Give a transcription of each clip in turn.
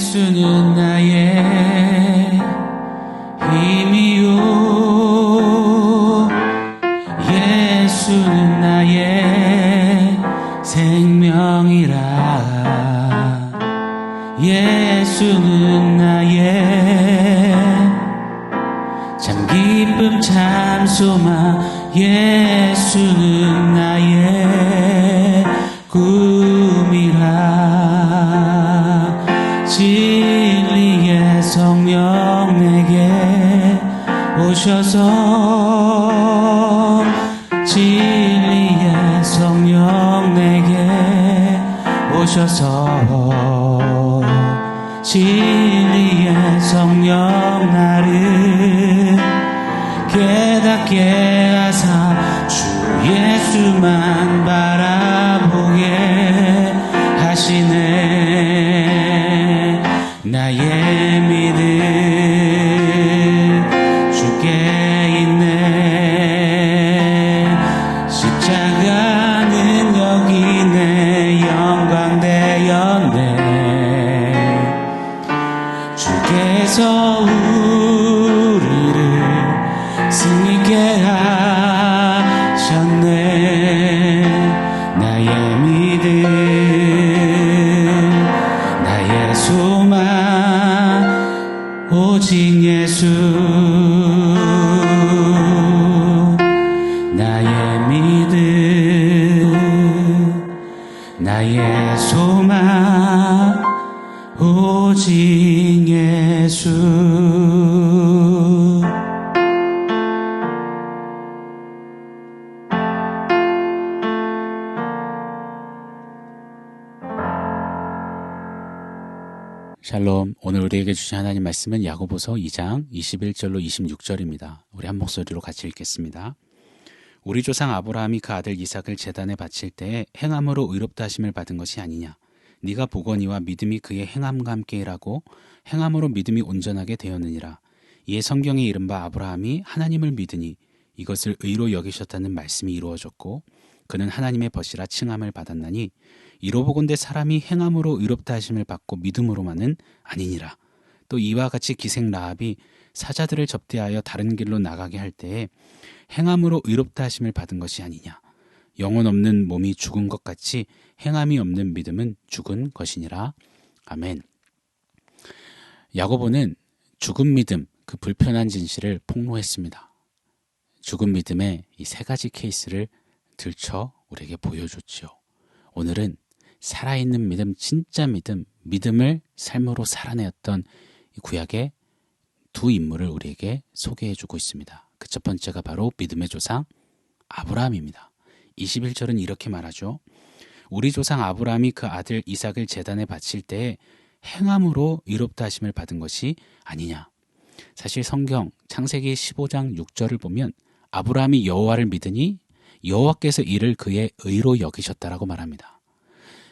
예수는 나의 힘이요 예수는 나의 생명이라 예수는 나의 참 기쁨 참 소망 예수는 나의 꿈이라 진리의 성령 내게 오셔서 진리의 성령 내게 오셔서 진리의 성령 나를 깨닫게 하사 주 예수만 바라보게 하시네 나의 믿음 주께 있네 십자가는 여기 내 영광 되었네 주께서 우리를 승리케 하셨네 나의 믿음 나의 소망 오직 예수 나의 믿음 나의 소망 오직 예수 샬롬, 오늘 우리에게 주신 하나님 말씀은 야고보서 2장 21절로 26절입니다. 우리 한 목소리로 같이 읽겠습니다. 우리 조상 아브라함이 그 아들 이삭을 제단에 바칠 때에 행함으로 의롭다 하심을 받은 것이 아니냐. 네가 보거니와 믿음이 그의 행함과 함께 일하고 행함으로 믿음이 온전하게 되었느니라. 이에 성경에 이른 바 아브라함이 하나님을 믿으니 이것을 의로 여기셨다는 말씀이 이루어졌고 그는 하나님의 벗이라 칭함을 받았나니 이로 보건대 사람이 행함으로 의롭다 하심을 받고 믿음으로만은 아니니라. 또 이와 같이 기생 라합이 사자들을 접대하여 다른 길로 나가게 할 때에 행함으로 의롭다 하심을 받은 것이 아니냐. 영혼 없는 몸이 죽은 것 같이 행함이 없는 믿음은 죽은 것이니라. 아멘. 야고보는 죽은 믿음, 그 불편한 진실을 폭로했습니다. 죽은 믿음의 이 세 가지 케이스를 들춰 우리에게 보여줬지요. 오늘은 살아있는 믿음, 진짜 믿음, 믿음을 삶으로 살아내었던 이 구약의 두 인물을 우리에게 소개해주고 있습니다. 그 첫 번째가 바로 믿음의 조상 아브라함입니다. 21절은 이렇게 말하죠. 우리 조상 아브라함이 그 아들 이삭을 제단에 바칠 때에 행함으로 의롭다 하심을 받은 것이 아니냐. 사실 성경 창세기 15장 6절을 보면 아브라함이 여호와를 믿으니 여호와께서 이를 그의 의로 여기셨다라고 말합니다.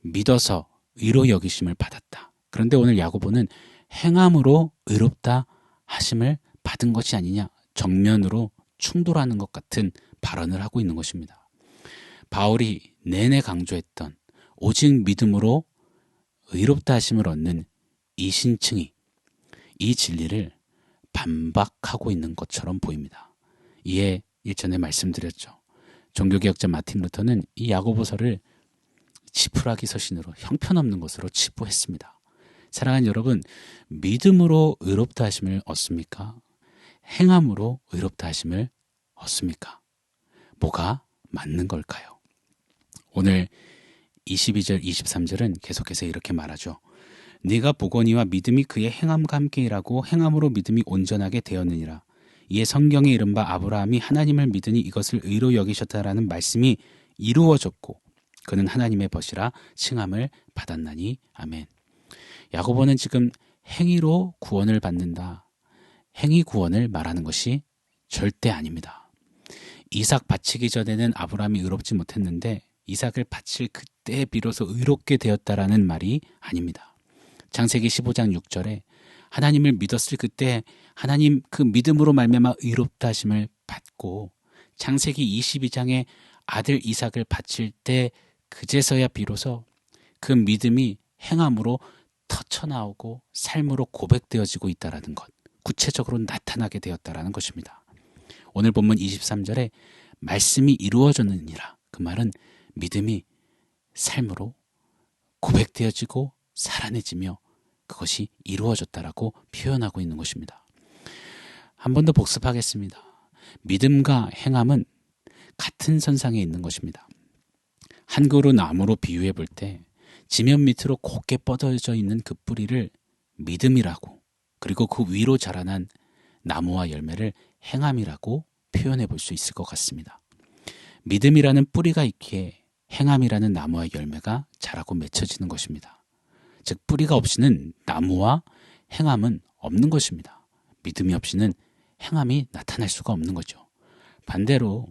믿어서 의로 여기심을 받았다. 그런데 오늘 야고보는 행함으로 의롭다 하심을 받은 것이 아니냐, 정면으로 충돌하는 것 같은 발언을 하고 있는 것입니다. 바울이 내내 강조했던 오직 믿음으로 의롭다 하심을 얻는 이 신칭이 이 진리를 반박하고 있는 것처럼 보입니다. 이에 일전에 말씀드렸죠. 종교개혁자 마틴 루터는 이 야고보서를 지푸라기 서신으로 형편없는 것으로 치부했습니다. 사랑하는 여러분, 믿음으로 의롭다 하심을 얻습니까? 행함으로 의롭다 하심을 얻습니까? 뭐가 맞는 걸까요? 오늘 22절, 23절은 계속해서 이렇게 말하죠. 네가 보거니와 믿음이 그의 행함과 함께 일하고 행함으로 믿음이 온전하게 되었느니라. 이에 성경에 이른 바 아브라함이 하나님을 믿으니 이것을 의로 여기셨다라는 말씀이 이루어졌고 그는 하나님의 벗이라 칭함을 받았나니. 아멘. 야고보는 지금 행위로 구원을 받는다, 행위 구원을 말하는 것이 절대 아닙니다. 이삭 바치기 전에는 아브라함이 의롭지 못했는데 이삭을 바칠 그때 비로소 의롭게 되었다라는 말이 아닙니다. 창세기 15장 6절에 하나님을 믿었을 그때 하나님 그 믿음으로 말미암아 의롭다 하심을 받고 창세기 22장에 아들 이삭을 바칠 때 그제서야 비로소 그 믿음이 행함으로 터쳐나오고 삶으로 고백되어지고 있다는 것, 구체적으로 나타나게 되었다는 것입니다. 오늘 본문 23절에 말씀이 이루어졌느니라, 그 말은 믿음이 삶으로 고백되어지고 살아내지며 그것이 이루어졌다라고 표현하고 있는 것입니다. 한 번 더 복습하겠습니다. 믿음과 행함은 같은 선상에 있는 것입니다. 한 그루 나무로 비유해 볼 때 지면 밑으로 곱게 뻗어져 있는 그 뿌리를 믿음이라고, 그리고 그 위로 자라난 나무와 열매를 행함이라고 표현해 볼 수 있을 것 같습니다. 믿음이라는 뿌리가 있기에 행함이라는 나무와 열매가 자라고 맺혀지는 것입니다. 즉 뿌리가 없이는 나무와 행함은 없는 것입니다. 믿음이 없이는 행함이 나타날 수가 없는 거죠. 반대로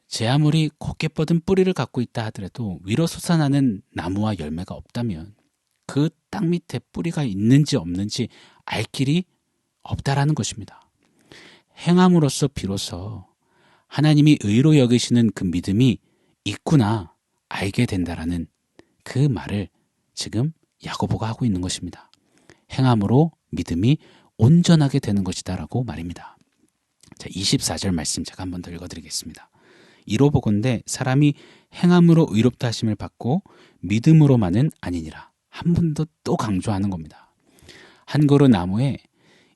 제 아무리 곱게 뻗은 뿌리를 갖고 있다 하더라도 위로 솟아나는 나무와 열매가 없다면 그 땅 밑에 뿌리가 있는지 없는지 알 길이 없다라는 것입니다. 행함으로써 비로소 하나님이 의로 여기시는 그 믿음이 있구나 알게 된다라는 그 말을 지금 야고보가 하고 있는 것입니다. 행함으로 믿음이 온전하게 되는 것이다라고 말입니다. 자, 24절 말씀 제가 한 번 더 읽어드리겠습니다. 이로 보건대 사람이 행함으로 의롭다 하심을 받고 믿음으로만은 아니니라. 한 번 더 또 강조하는 겁니다. 한 그루 나무에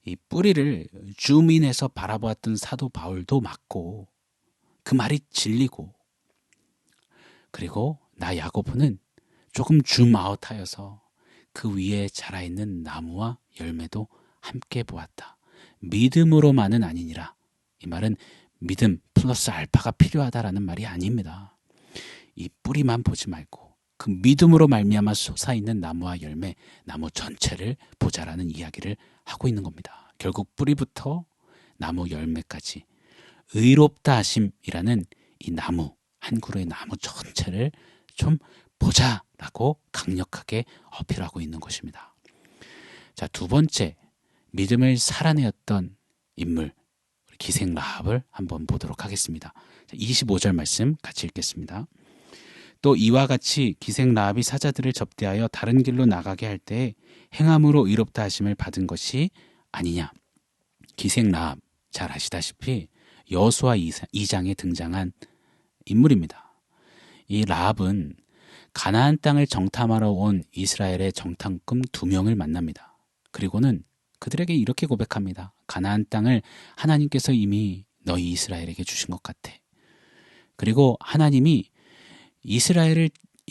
이 뿌리를 줌인해서 바라보았던 사도 바울도 맞고 그 말이 진리고, 그리고 나 야고보는 조금 줌아웃하여서 그 위에 자라있는 나무와 열매도 함께 보았다. 믿음으로만은 아니니라. 이 말은 믿음 플러스 알파가 필요하다라는 말이 아닙니다. 이 뿌리만 보지 말고 그 믿음으로 말미암아 솟아있는 나무와 열매, 나무 전체를 보자라는 이야기를 하고 있는 겁니다. 결국 뿌리부터 나무 열매까지 의롭다 하심이라는 이 나무, 한 그루의 나무 전체를 좀 보자라고 강력하게 어필하고 있는 것입니다. 자, 두 번째, 믿음을 살아내었던 인물, 기생 라합을 한번 보도록 하겠습니다. 25절 말씀 같이 읽겠습니다. 또 이와 같이 기생 라합이 사자들을 접대하여 다른 길로 나가게 할 때 행함으로 의롭다 하심을 받은 것이 아니냐. 기생 라합 잘 아시다시피 여호수아 2장에 등장한 인물입니다. 이 라합은 가나안 땅을 정탐하러 온 이스라엘의 정탐꾼 2명을 만납니다. 그리고는 그들에게 이렇게 고백합니다. 가나안 땅을 하나님께서 이미 너희 이스라엘에게 주신 것 같아. 그리고 하나님이 이스라엘을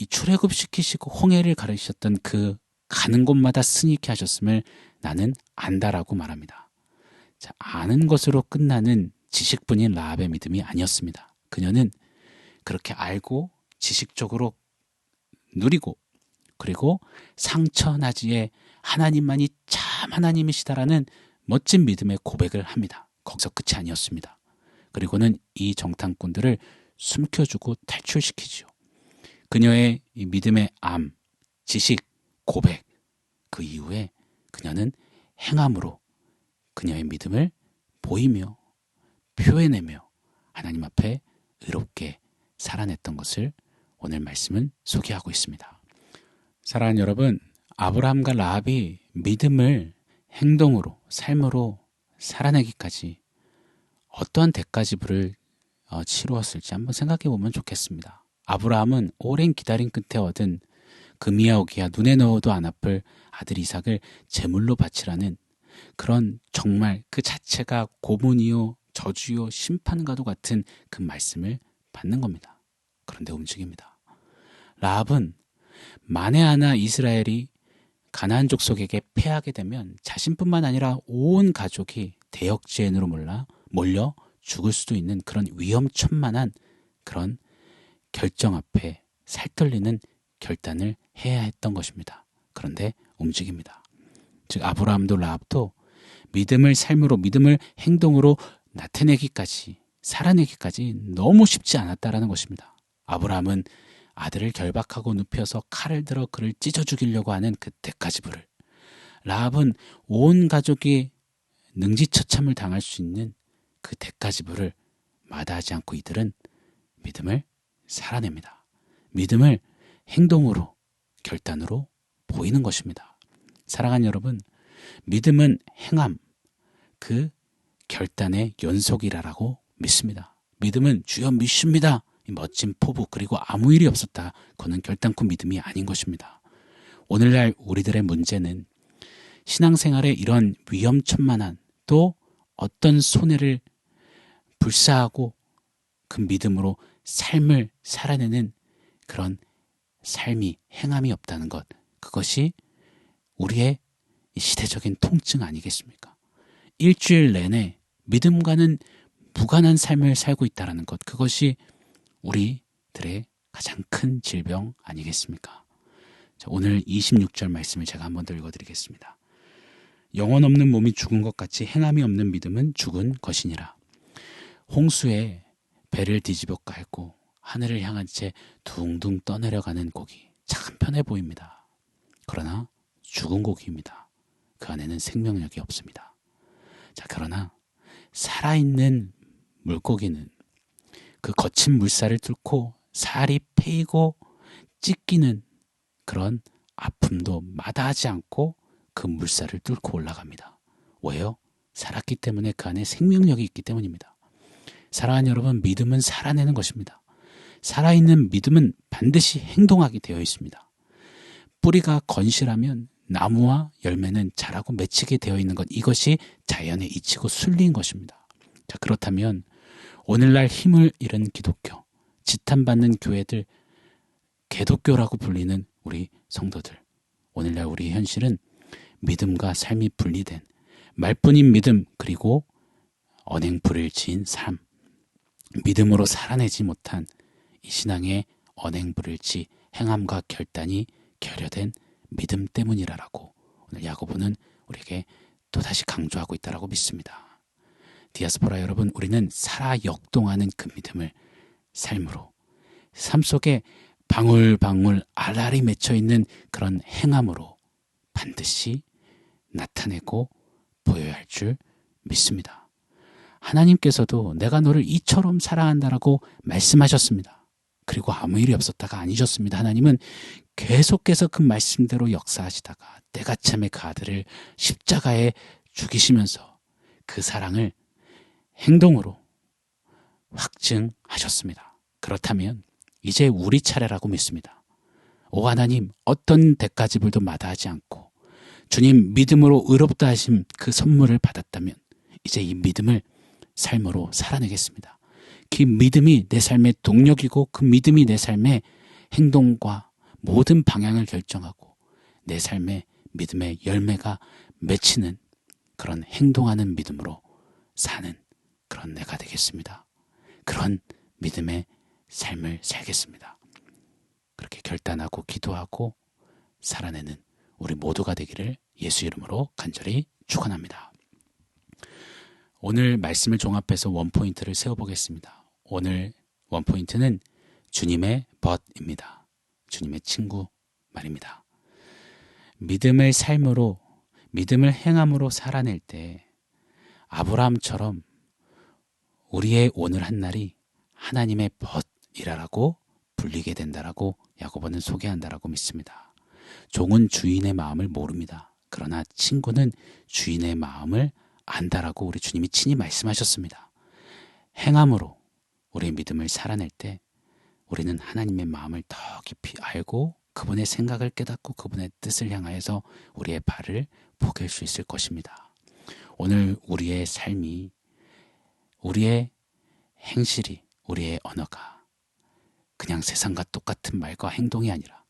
출애굽시키시고 홍해를 가르치셨던 그 가는 곳마다 승리케 하셨음을 나는 안다라고 말합니다. 자, 아는 것으로 끝나는 지식뿐인 라합의 믿음이 아니었습니다. 그녀는 그렇게 알고 지식적으로 누리고, 그리고 상처나지에 하나님만이 참 하나님이시다라는 멋진 믿음의 고백을 합니다. 거기서 끝이 아니었습니다. 그리고는 이 정탐꾼들을 숨겨주고 탈출시키죠. 그녀의 이 믿음의 암, 지식, 고백, 그 이후에 그녀는 행함으로 그녀의 믿음을 보이며 표현하며 하나님 앞에 의롭게 살아냈던 것을 오늘 말씀은 소개하고 있습니다. 사랑하는 여러분, 아브라함과 라합이 믿음을 행동으로, 삶으로 살아내기까지 어떠한 대가지불을 치루었을지 한번 생각해 보면 좋겠습니다. 아브라함은 오랜 기다림 끝에 얻은 금이야오기야 눈에 넣어도 안 아플 아들 이삭을 제물로 바치라는 그런 정말 그 자체가 고문이요 저주요 심판과도 같은 그 말씀을 받는 겁니다. 그런데 움직입니다. 라합은 만에 하나 이스라엘이 가나안 족속에게 패하게 되면 자신뿐만 아니라 온 가족이 대역죄인으로 몰려 죽을 수도 있는 그런 위험천만한 그런 결정 앞에 살떨리는 결단을 해야 했던 것입니다. 그런데 움직입니다. 즉 아브라함도 라합도 믿음을 삶으로, 믿음을 행동으로 나타내기까지, 살아내기까지 너무 쉽지 않았다라는 것입니다. 아브라함은 아들을 결박하고 눕혀서 칼을 들어 그를 찢어 죽이려고 하는 그 대가지불을, 라합은 온 가족이 능지처참을 당할 수 있는 그 대가지불을 마다하지 않고 이들은 믿음을 살아냅니다. 믿음을 행동으로, 결단으로 보이는 것입니다. 사랑하는 여러분, 믿음은 행함, 그 결단의 연속이라고 믿습니다. 믿음은 주여 믿습니다. 이 멋진 포부, 그리고 아무 일이 없었다. 그거는 결단코 믿음이 아닌 것입니다. 오늘날 우리들의 문제는 신앙생활에 이런 위험천만한, 또 어떤 손해를 불사하고 그 믿음으로 삶을 살아내는 그런 삶이, 행함이 없다는 것, 그것이 우리의 시대적인 통증 아니겠습니까? 일주일 내내 믿음과는 무관한 삶을 살고 있다는 것, 그것이 우리들의 가장 큰 질병 아니겠습니까? 자, 오늘 26절 말씀을 제가 한 번 더 읽어드리겠습니다. 영혼 없는 몸이 죽은 것 같이 행함이 없는 믿음은 죽은 것이니라. 홍수에 배를 뒤집어 깔고 하늘을 향한 채 둥둥 떠내려가는 고기, 참 편해 보입니다. 그러나 죽은 고기입니다. 그 안에는 생명력이 없습니다. 자, 그러나 살아있는 물고기는 그 거친 물살을 뚫고 살이 패이고 찢기는 그런 아픔도 마다하지 않고 그 물살을 뚫고 올라갑니다. 왜요? 살았기 때문에 그 안에 생명력이 있기 때문입니다. 사랑하는 여러분, 믿음은 살아내는 것입니다. 살아있는 믿음은 반드시 행동하게 되어 있습니다. 뿌리가 건실하면 나무와 열매는 자라고 맺히게 되어 있는 것, 이것이 자연의 이치고 순리인 것입니다. 자, 그렇다면 오늘날 힘을 잃은 기독교, 지탄받는 교회들, 개독교라고 불리는 우리 성도들, 오늘날 우리의 현실은 믿음과 삶이 분리된 말뿐인 믿음, 그리고 언행불일치인 삶, 믿음으로 살아내지 못한 이 신앙의 언행불일치, 행함과 결단이 결여된 믿음 때문이라고 오늘 야고보는 우리에게 또다시 강조하고 있다고 믿습니다. 디아스포라 여러분, 우리는 살아 역동하는 그 믿음을 삶으로, 삶 속에 방울방울 알알이 맺혀있는 그런 행함으로 반드시 나타내고 보여야 할 줄 믿습니다. 하나님께서도 내가 너를 이처럼 사랑한다라고 말씀하셨습니다. 그리고 아무 일이 없었다가 아니셨습니다. 하나님은 계속해서 그 말씀대로 역사하시다가 때가참에 그 아들을 십자가에 죽이시면서 그 사랑을 행동으로 확증하셨습니다. 그렇다면 이제 우리 차례라고 믿습니다. 오 하나님, 어떤 대가지불도 마다하지 않고 주님 믿음으로 의롭다 하심 그 선물을 받았다면 이제 이 믿음을 삶으로 살아내겠습니다. 그 믿음이 내 삶의 동력이고 그 믿음이 내 삶의 행동과 모든 방향을 결정하고 내 삶의 믿음의 열매가 맺히는 그런 행동하는 믿음으로 사는 그런 내가 되겠습니다. 그런 믿음의 삶을 살겠습니다. 그렇게 결단하고 기도하고 살아내는 우리 모두가 되기를 예수 이름으로 간절히 축원합니다. 오늘 말씀을 종합해서 원포인트를 세워보겠습니다. 오늘 원포인트는 주님의 벗입니다. 주님의 친구 말입니다. 믿음을 삶으로, 믿음을 행함으로 살아낼 때 아브라함처럼 우리의 오늘 한날이 하나님의 벗이라고 불리게 된다라고 야고보는 소개한다라고 믿습니다. 종은 주인의 마음을 모릅니다. 그러나 친구는 주인의 마음을 안다라고 우리 주님이 친히 말씀하셨습니다. 행함으로 우리의 믿음을 살아낼 때 우리는 하나님의 마음을 더 깊이 알고 그분의 생각을 깨닫고 그분의 뜻을 향하여서 우리의 발을 포갤 수 있을 것입니다. 오늘 우리의 삶이, 우리의 행실이, 우리의 언어가 그냥 세상과 똑같은 말과 행동이 아니라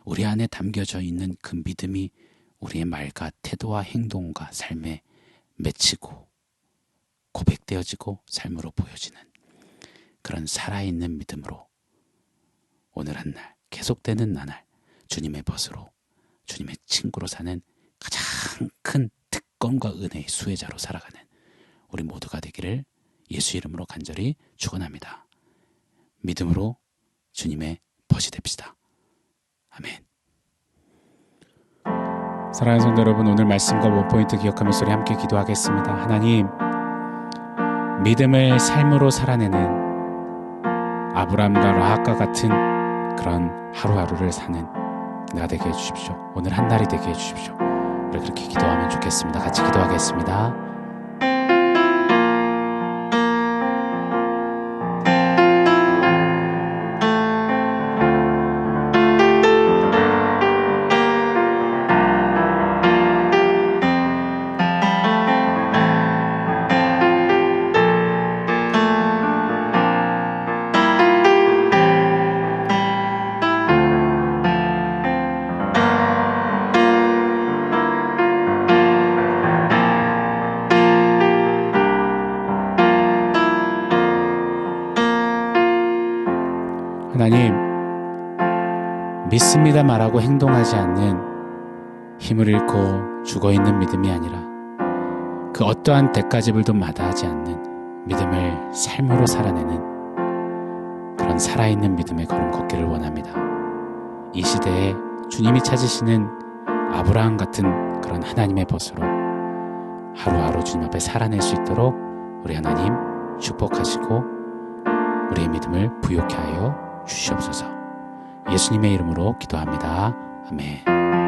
우리 안에 담겨져 있는 그 믿음이 우리의 말과 태도와 행동과 삶에 맺히고 고백되어지고 삶으로 보여지는 그런 살아있는 믿음으로 오늘 한날 계속되는 나날 주님의 벗으로, 주님의 친구로 사는 가장 큰 특권과 은혜의 수혜자로 살아가는 우리 모두가 되기를 예수 이름으로 간절히 축원합니다. 믿음으로 주님의 벗이 됩시다. 아멘. 사랑하는 성도 여러분, 오늘 말씀과 원포인트 기억하면서 우리 함께 기도하겠습니다. 하나님, 믿음을 삶으로 살아내는 아브라함과 라합과 같은 그런 하루하루를 사는 내가 되게 해주십시오. 오늘 한날이 되게 해주십시오. 우리 그렇게 기도하면 좋겠습니다. 같이 기도하겠습니다. 하나님, 믿습니다 말하고 행동하지 않는 힘을 잃고 죽어있는 믿음이 아니라 그 어떠한 대가지불도 마다하지 않는 믿음을 삶으로 살아내는 그런 살아있는 믿음의 걸음 걷기를 원합니다. 이 시대에 주님이 찾으시는 아브라함 같은 그런 하나님의 벗으로 하루하루 주님 앞에 살아낼 수 있도록 우리 하나님 축복하시고 우리의 믿음을 부욕케 하여 주시옵소서. 예수님의 이름으로 기도합니다. 아멘.